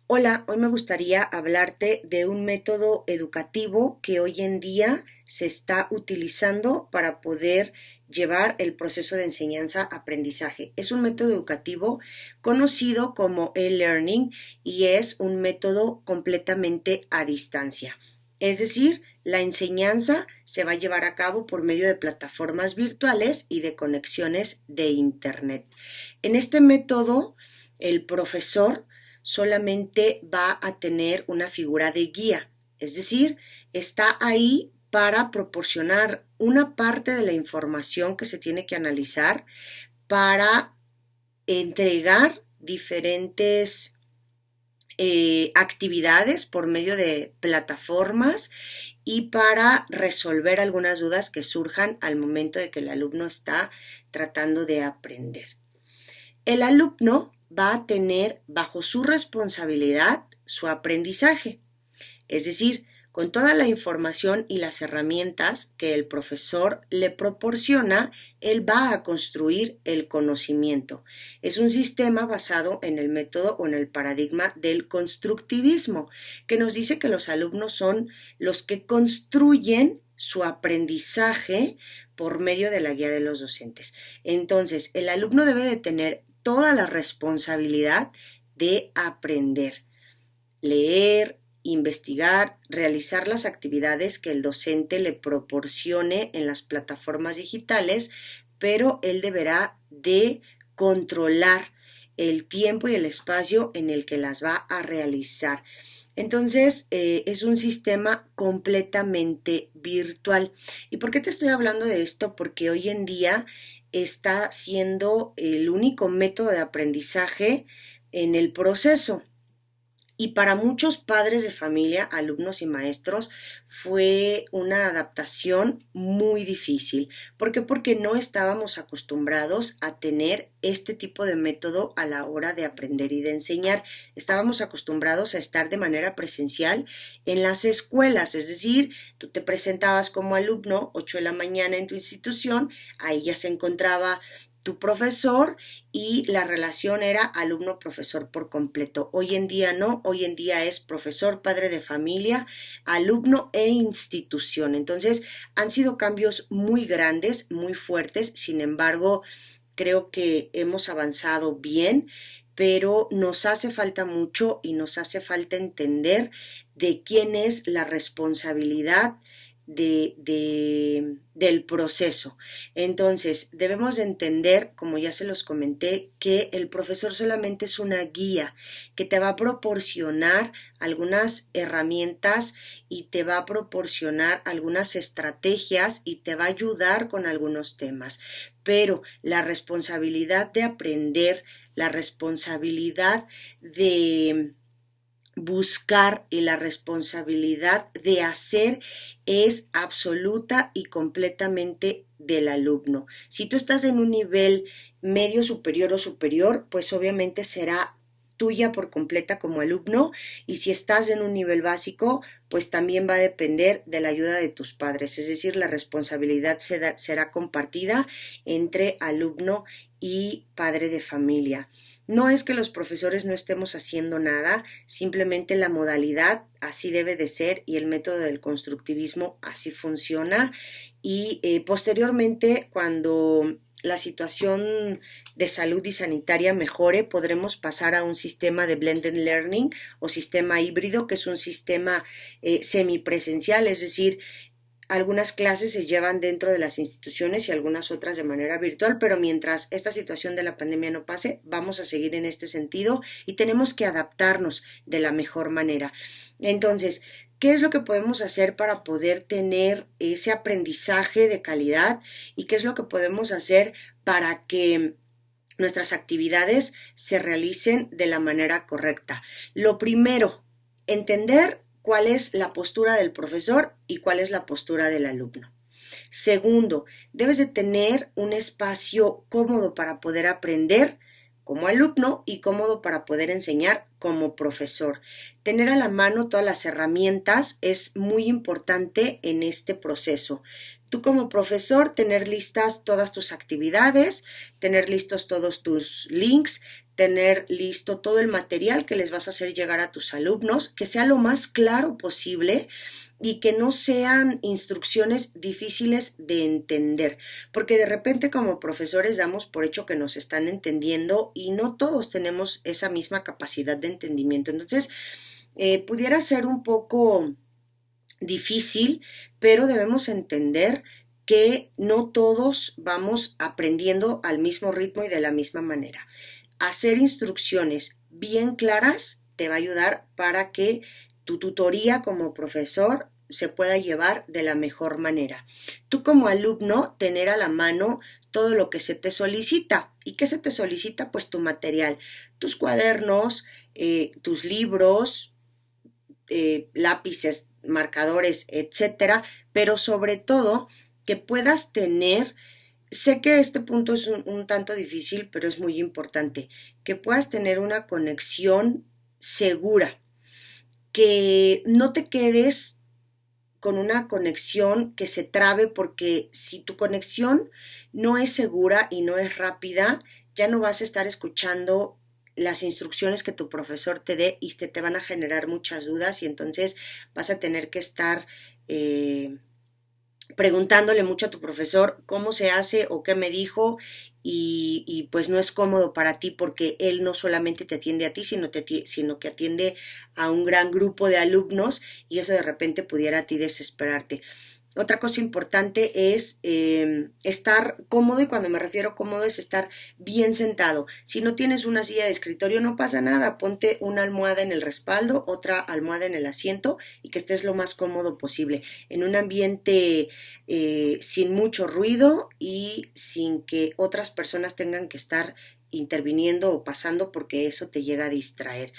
Hola, hoy me gustaría hablarte de un método educativo que hoy en día se está utilizando para poder llevar el proceso de enseñanza-aprendizaje. Es un método educativo conocido como e-learning y es un método completamente a distancia. Es decir, la enseñanza se va a llevar a cabo por medio de plataformas virtuales y de conexiones de Internet. En este método, el profesor solamente va a tener una figura de guía, es decir, está ahí para proporcionar una parte de la información que se tiene que analizar, para entregar diferentes actividades por medio de plataformas y para resolver algunas dudas que surjan al momento de que el alumno está tratando de aprender. El alumno va a tener bajo su responsabilidad su aprendizaje, es decir, con toda la información y las herramientas que el profesor le proporciona, él va a construir el conocimiento. Es un sistema basado en el método o en el paradigma del constructivismo, que nos dice que los alumnos son los que construyen su aprendizaje por medio de la guía de los docentes. Entonces, el alumno debe de tener toda la responsabilidad de aprender, leer, investigar, realizar las actividades que el docente le proporcione en las plataformas digitales, pero él deberá de controlar el tiempo y el espacio en el que las va a realizar. Entonces, es un sistema completamente virtual. ¿Y por qué te estoy hablando de esto? Porque hoy en día está siendo el único método de aprendizaje en el proceso. Y para muchos padres de familia, alumnos y maestros fue una adaptación muy difícil. ¿Por qué? Porque no estábamos acostumbrados a tener este tipo de método a la hora de aprender y de enseñar. Estábamos acostumbrados a estar de manera presencial en las escuelas, es decir, tú te presentabas como alumno 8 de la mañana en tu institución, ahí ya se encontraba tu profesor y la relación era alumno-profesor por completo. Hoy en día no, hoy en día es profesor, padre de familia, alumno e institución. Entonces han sido cambios muy grandes, muy fuertes, sin embargo creo que hemos avanzado bien, pero nos hace falta mucho y nos hace falta entender de quién es la responsabilidad del proceso. Entonces, debemos de entender, como ya se los comenté, que el profesor solamente es una guía que te va a proporcionar algunas herramientas y te va a proporcionar algunas estrategias y te va a ayudar con algunos temas. Pero la responsabilidad de aprender, la responsabilidad de buscar y la responsabilidad de hacer es absoluta y completamente del alumno. Si tú estás en un nivel medio superior o superior, pues obviamente será tuya por completa como alumno, y si estás en un nivel básico, pues también va a depender de la ayuda de tus padres, es decir, la responsabilidad será compartida entre alumno y padre de familia. No es que los profesores no estemos haciendo nada, simplemente la modalidad así debe de ser y el método del constructivismo así funciona. Y posteriormente, cuando la situación de salud y sanitaria mejore, podremos pasar a un sistema de blended learning o sistema híbrido, que es un sistema semipresencial, es decir, algunas clases se llevan dentro de las instituciones y algunas otras de manera virtual, pero mientras esta situación de la pandemia no pase, vamos a seguir en este sentido y tenemos que adaptarnos de la mejor manera. Entonces, ¿qué es lo que podemos hacer para poder tener ese aprendizaje de calidad? ¿Y qué es lo que podemos hacer para que nuestras actividades se realicen de la manera correcta? Lo primero, entender cuál es la postura del profesor y cuál es la postura del alumno. Segundo, debes de tener un espacio cómodo para poder aprender como alumno y cómodo para poder enseñar como profesor. Tener a la mano todas las herramientas es muy importante en este proceso. Tú como profesor, tener listas todas tus actividades, tener listos todos tus links, tener listo todo el material que les vas a hacer llegar a tus alumnos, que sea lo más claro posible y que no sean instrucciones difíciles de entender, porque de repente como profesores damos por hecho que nos están entendiendo y no todos tenemos esa misma capacidad de entendimiento. Entonces, pudiera ser un poco difícil, pero debemos entender que no todos vamos aprendiendo al mismo ritmo y de la misma manera. Hacer instrucciones bien claras te va a ayudar para que tu tutoría como profesor se pueda llevar de la mejor manera. Tú como alumno, tener a la mano todo lo que se te solicita. ¿Y qué se te solicita? Pues tu material, tus cuadernos, tus libros, lápices, marcadores, etcétera, pero sobre todo que puedas tener, sé que este punto es un tanto difícil, pero es muy importante, que puedas tener una conexión segura, que no te quedes con una conexión que se trabe, porque si tu conexión no es segura y no es rápida, ya no vas a estar escuchando las instrucciones que tu profesor te dé y te van a generar muchas dudas y entonces vas a tener que estar preguntándole mucho a tu profesor cómo se hace o qué me dijo y pues no es cómodo para ti porque él no solamente te atiende a ti, sino que atiende a un gran grupo de alumnos y eso de repente pudiera a ti desesperarte. Otra cosa importante es estar cómodo, y cuando me refiero cómodo es estar bien sentado. Si no tienes una silla de escritorio no pasa nada, ponte una almohada en el respaldo, otra almohada en el asiento y que estés lo más cómodo posible, en un ambiente sin mucho ruido y sin que otras personas tengan que estar interviniendo o pasando porque eso te llega a distraer.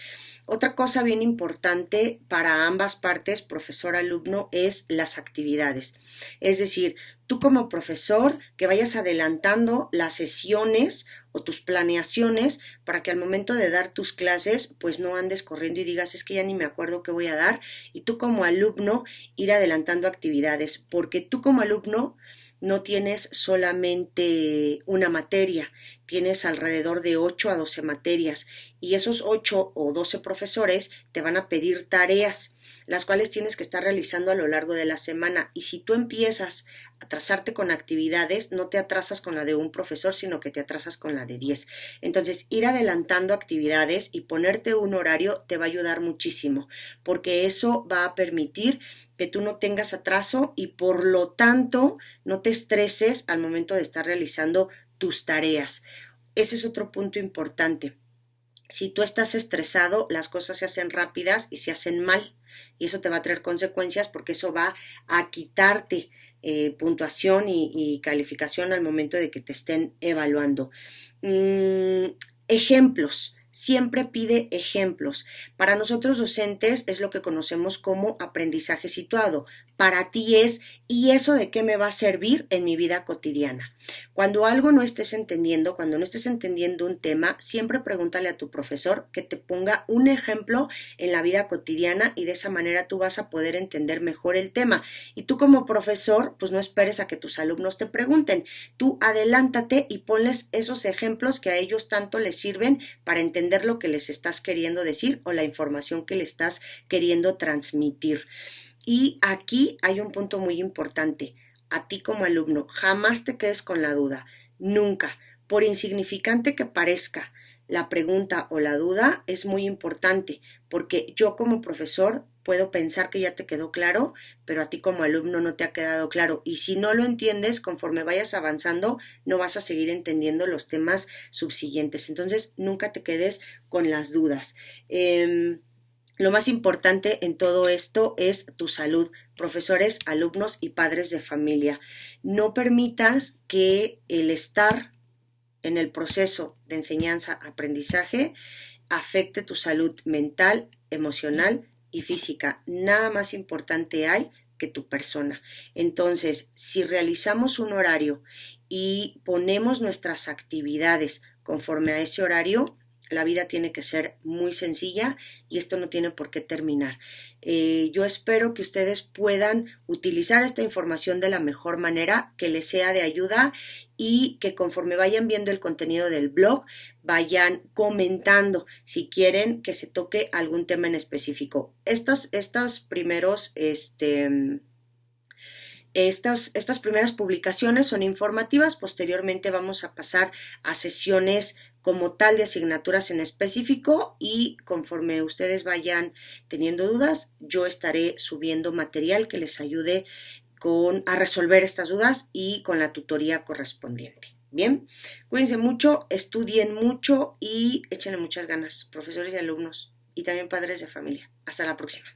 Otra cosa bien importante para ambas partes, profesor-alumno, es las actividades. Es decir, tú como profesor que vayas adelantando las sesiones o tus planeaciones para que al momento de dar tus clases pues no andes corriendo y digas es que ya ni me acuerdo qué voy a dar, y tú como alumno ir adelantando actividades, porque tú como alumno no tienes solamente una materia, tienes alrededor de 8 a 12 materias y esos 8 o 12 profesores te van a pedir tareas, las cuales tienes que estar realizando a lo largo de la semana, y si tú empiezas a atrasarte con actividades, no te atrasas con la de un profesor, sino que te atrasas con la de 10. Entonces, ir adelantando actividades y ponerte un horario te va a ayudar muchísimo, porque eso va a permitir que tú no tengas atraso y por lo tanto no te estreses al momento de estar realizando tus tareas. Ese es otro punto importante. Si tú estás estresado, las cosas se hacen rápidas y se hacen mal, y eso te va a traer consecuencias porque eso va a quitarte puntuación y calificación al momento de que te estén evaluando. Ejemplos. Siempre pide ejemplos. Para nosotros docentes es lo que conocemos como aprendizaje situado. Para ti es, ¿y eso de qué me va a servir en mi vida cotidiana? Cuando algo no estés entendiendo, cuando no estés entendiendo un tema, siempre pregúntale a tu profesor que te ponga un ejemplo en la vida cotidiana y de esa manera tú vas a poder entender mejor el tema. Y tú como profesor, pues no esperes a que tus alumnos te pregunten. Tú adelántate y ponles esos ejemplos que a ellos tanto les sirven para entender lo que les estás queriendo decir o la información que le estás queriendo transmitir. Y aquí hay un punto muy importante. A ti como alumno, jamás te quedes con la duda, nunca. Por insignificante que parezca la pregunta o la duda, es muy importante, porque yo como profesor puedo pensar que ya te quedó claro, pero a ti como alumno no te ha quedado claro. Y si no lo entiendes, conforme vayas avanzando, no vas a seguir entendiendo los temas subsiguientes. Entonces, nunca te quedes con las dudas. Lo más importante en todo esto es tu salud, profesores, alumnos y padres de familia. No permitas que el estar en el proceso de enseñanza-aprendizaje afecte tu salud mental, emocional y física. Nada más importante hay que tu persona. Entonces, si realizamos un horario y ponemos nuestras actividades conforme a ese horario, La vida tiene que ser muy sencilla y esto no tiene por qué terminar. Yo espero que ustedes puedan utilizar esta información de la mejor manera, que les sea de ayuda y que conforme vayan viendo el contenido del blog, vayan comentando si quieren que se toque algún tema en específico. Estas primeras publicaciones son informativas, posteriormente vamos a pasar a sesiones como tal de asignaturas en específico y conforme ustedes vayan teniendo dudas, yo estaré subiendo material que les ayude a resolver estas dudas y con la tutoría correspondiente. Bien, cuídense mucho, estudien mucho y échenle muchas ganas, profesores y alumnos y también padres de familia. Hasta la próxima.